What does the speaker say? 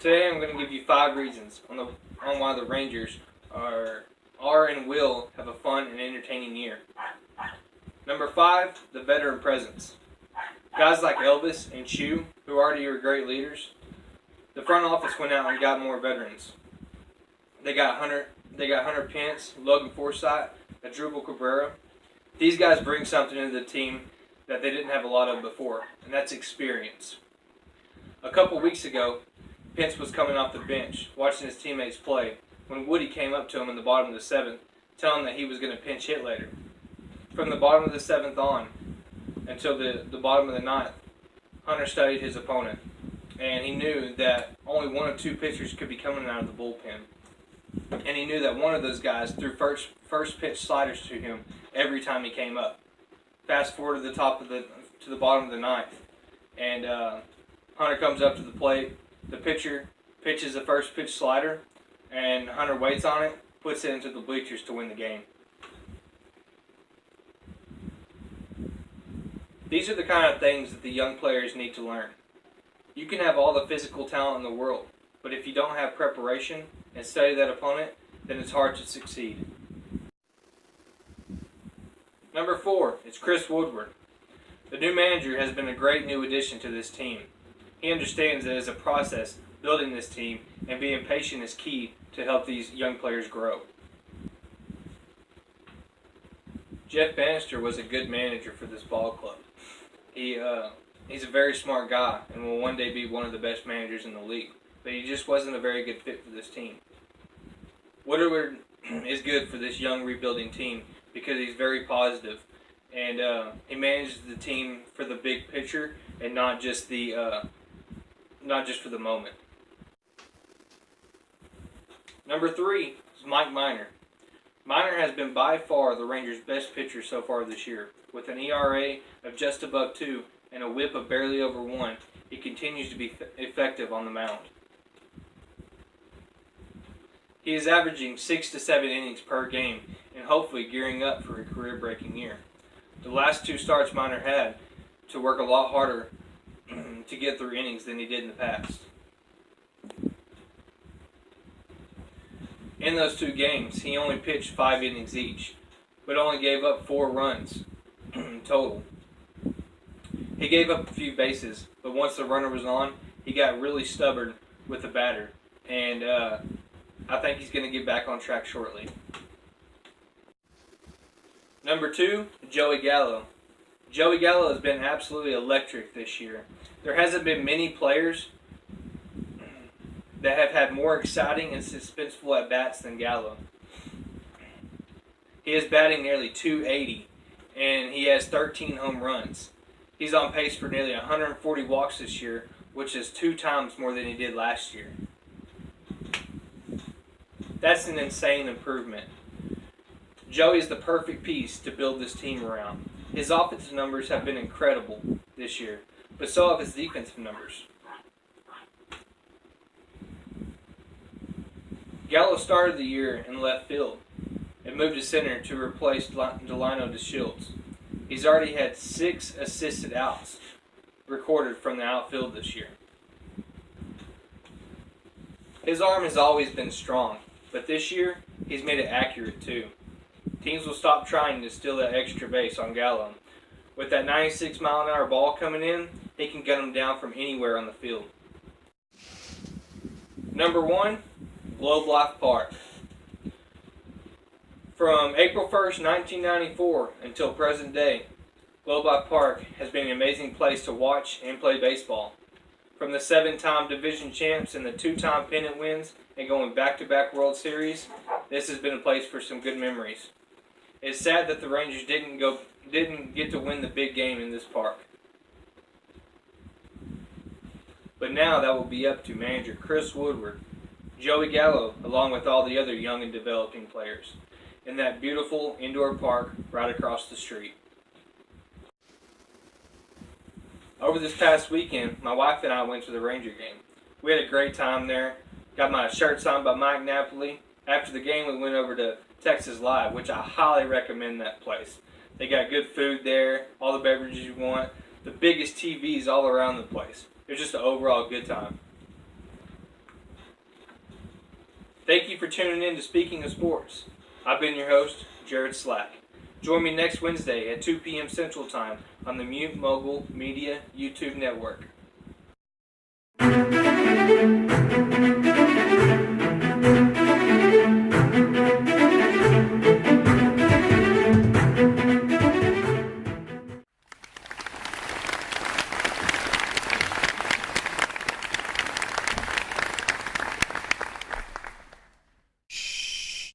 Today I'm going to give you 5 reasons on why the Rangers are and will have a fun and entertaining year. Number 5, the veteran presence. Guys like Elvis and Chu, who already are great leaders, the front office went out and got more veterans. They got Hunter Pence, Logan Forsythe, Asdrubal Cabrera. These guys bring something to the team that they didn't have a lot of before, and that's experience. A couple weeks ago, Pence was coming off the bench, watching his teammates play, when Woody came up to him in the bottom of the 7th, telling him that he was going to pinch hit later. From the bottom of the 7th on until the bottom of the 9th, Hunter studied his opponent, and he knew that only 1 or 2 pitchers could be coming out of the bullpen. And he knew that one of those guys threw first pitch sliders to him every time he came up. Fast forward to the bottom of the 9th, and Hunter comes up to the plate. The pitcher pitches a first pitch slider, and Hunter waits on it, puts it into the bleachers to win the game. These are the kind of things that the young players need to learn. You can have all the physical talent in the world, but if you don't have preparation and study that opponent, then it's hard to succeed. Number 4, it's Chris Woodward. The new manager has been a great new addition to this team. He understands that it is a process building this team, and being patient is key to help these young players grow. Jeff Bannister was a good manager for this ball club. He's a very smart guy and will one day be one of the best managers in the league, but he just wasn't a very good fit for this team. Woodward is good for this young rebuilding team because he's very positive, and he manages the team for the big picture and not just for the moment. Number 3 is Mike Minor. Minor has been by far the Rangers' best pitcher so far this year. With an ERA of just above 2 and a WHIP of barely over 1, he continues to be effective on the mound. He is averaging 6 to 7 innings per game and hopefully gearing up for a career-breaking year. The last 2 starts Minor had to work a lot harder to get through innings than he did in the past. In those 2 games, he only pitched 5 innings each, but only gave up 4 runs total. He gave up a few bases, but once the runner was on, he got really stubborn with the batter, and I think he's going to get back on track shortly. Number 2, Joey Gallo. Joey Gallo has been absolutely electric this year. There hasn't been many players that have had more exciting and suspenseful at-bats than Gallo. He is batting nearly .280, and he has 13 home runs. He's on pace for nearly 140 walks this year, which is 2 times more than he did last year. That's an insane improvement. Joey is the perfect piece to build this team around. His offensive numbers have been incredible this year, but so have his defensive numbers. Gallo started the year in left field and moved to center to replace Delino DeShields. He's already had 6 assisted outs recorded from the outfield this year. His arm has always been strong, but this year he's made it accurate too. Teams will stop trying to steal that extra base on Gallo. With that 96-mile-an-hour ball coming in, he can gun them down from anywhere on the field. Number 1, Globe Life Park. From April 1st, 1994 until present day, Globe Life Park has been an amazing place to watch and play baseball. From the 7-time division champs and the 2-time pennant wins and going back-to-back World Series, this has been a place for some good memories. It's sad that the Rangers didn't get to win the big game in this park. But now that will be up to manager Chris Woodward, Joey Gallo, along with all the other young and developing players, in that beautiful indoor park right across the street. Over this past weekend, my wife and I went to the Ranger game. We had a great time there. Got my shirt signed by Mike Napoli. After the game, we went over to Texas Live, which I highly recommend that place. They got good food there, all the beverages you want, the biggest TVs all around the place. It was just an overall good time. Thank you for tuning in to Speaking of Sports. I've been your host, Jared Slack. Join me next Wednesday at 2 p.m. Central Time on the Mute Mogul Media YouTube Network.